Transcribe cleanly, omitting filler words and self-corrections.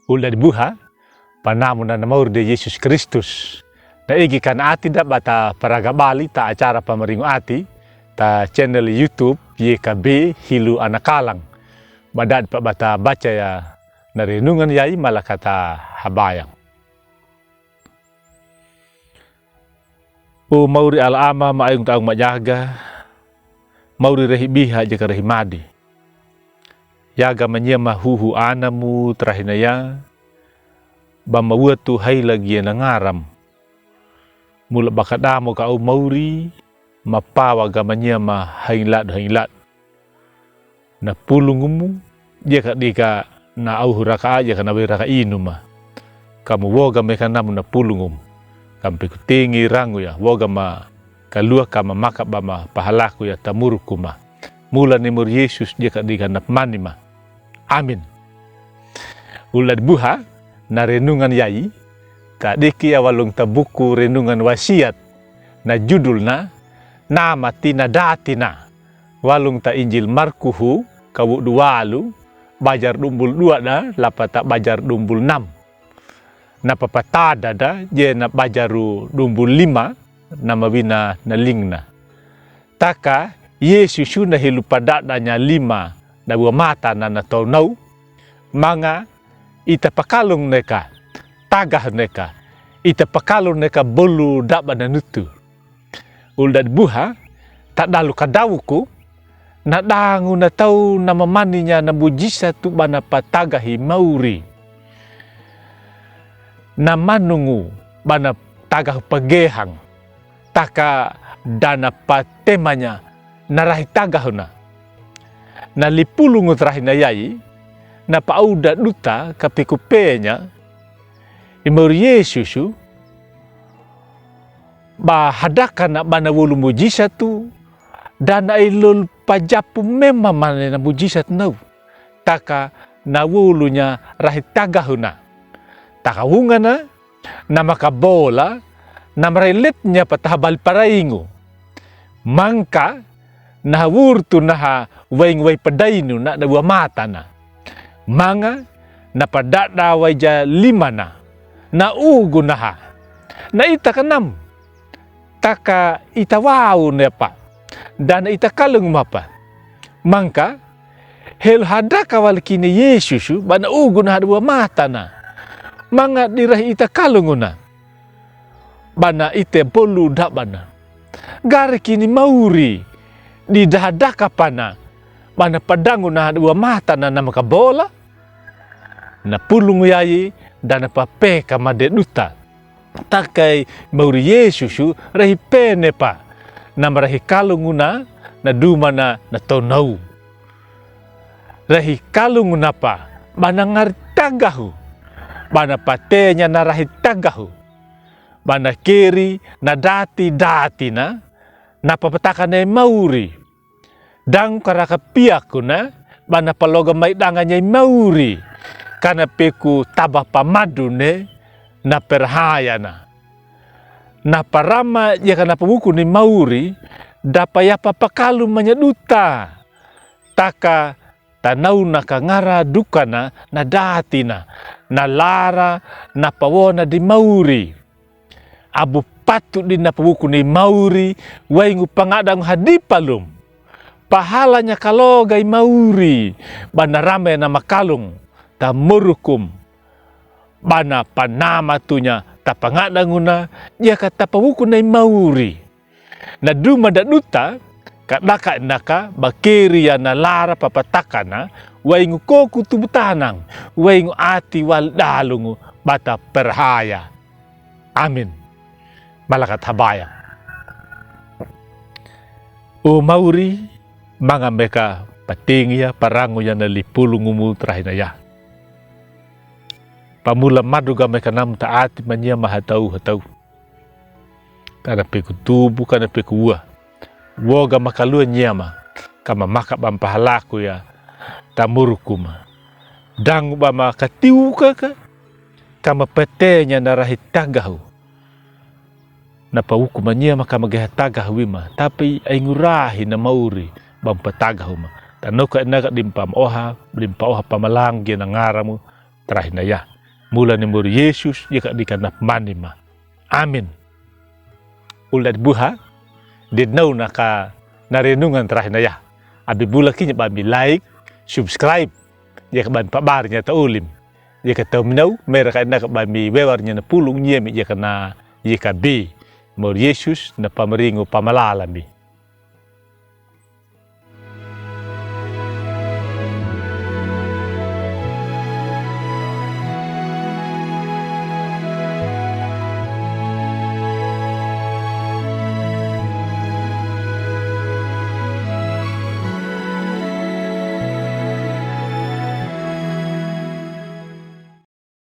Ulah dibuha panamu na namaur de Yesus Kristus. Na igi kan ati da bata paraga bali ta acara pamaringo ati ta channel YouTube YKB Hilu Anakalang. Badad pa bata baca ya na renungan yai malakata habayang. O mauri alama maayong taong majaga, mauri rehibiha jaka rehimadi. Yaga manyema huhu anamu trahinaya, bamawatu hay lagi na ngaram. Mula bakadamo ka au mauri, mapawa ga manyema hailat. Na pulungumu, jaka dika na au huraka aja kana wiraka inuma. Kamu woga mekanamu na pulungum. Kampi kutingi rangu ya, woga ma kalua kama makap bama pahalaku ya tamurukuma. Mula nimur Yesus jaka dika napmanima. Amin. Ulad buha na renungan yai kadiki awalung tabuku renungan wasiat na judul na nama tina datina walung ta Injil Markuhu kawu dualu bajar dumbul dua da lapata bajar dumbul 6 na papatada da je na bajaru dumbul 5 na mawina na lingna taka Yesus na hilupada nya 5 na buah mata na natonau manga ita pakalung neka tagah neka ita pakalung neka bolu daba na nutu uldad buha tak dalu kadawuku na dangu na tau na mamaninya na bujisa tu bana patagahi mauri na manungu bana tagah pagehang taka dana patemanya narahi tagahuna na lipulungu trahina yai na pauda duta kapikupenya imur Yesusu ba hadaka na bana wulu mujizat tu dan ailul pajapu memang mana na mujizat nau taka na wulunya rahit tagahuna taka wungana na makabola na mareletnya patahabal paraingu mangka na wurtu naha waing padainu na dua mata na manga na padada waja 5 na ugu naha na ita kanam taka ita wau nepa dan ita kalung mapa mangka hel hadaka wal kini Yesusu bana ugu naha dua mata na manga dirah ita kalunguna bana ite bolu dak bana gari kini mauri di dahadaka pana mana padangu na dua mata na nama kabola na pulungu yai dan pape kamade duta takai mauri Yesusu rahi pene pa na marahi kalunguna na duma na tonau rahi kalunguna pa bana ngartagahu bana patenya na rahi tagahu bana kiri na dati na papatakan mauri dang karaka piaku na bana paloga mai danganya mauri karena peku tabah pamadu ne na perhaya na parama ya kana pabuku ni mauri dapaya papakalu manyaduta taka tanau na kangara dukana na datina na lara na pawona di mauri abu patut di napabuku ni mauri waingu pangadang hadipalum pahalanya kalogai mauri bana rame na makalung ta murukum bana panama tunya ta pangadanguna dia kata pabuku ni mauri na duma da duta kadaka naka bakiri ya na lara papatakana waingu koku tubutanang waingu ati wal dalungu bata perhaya amin. Malakat habaya. O mauri mga meka patingya parango ya na lipulungumu trahinaya. Pamula maduga meka nam taati manya mahatau. Kana peku tubu kana peku ua. Woga makalua nyama kama makap bampahalaku ya tamurukuma. Dangu bama katiuka ka kama petenya narahit tagahu. Napauku manya maka magahatagah wima tapi ay ngurahi na mauri bampatagah ma. Tano ka naga dimpa oha pamalang gina ngaramu trahinaya. Mula ni mur Yesus jika dikana manima. Amin. Ulat buha dinau naka narenungan terakhir na ya. Abi bula kinya bami like, subscribe. Jika bami pabarnya ta ulim. Jika tahu mereka nak bami wewarnya na pulung nyemi jika na jika B. Mur Yesus na pameringo pamalalami.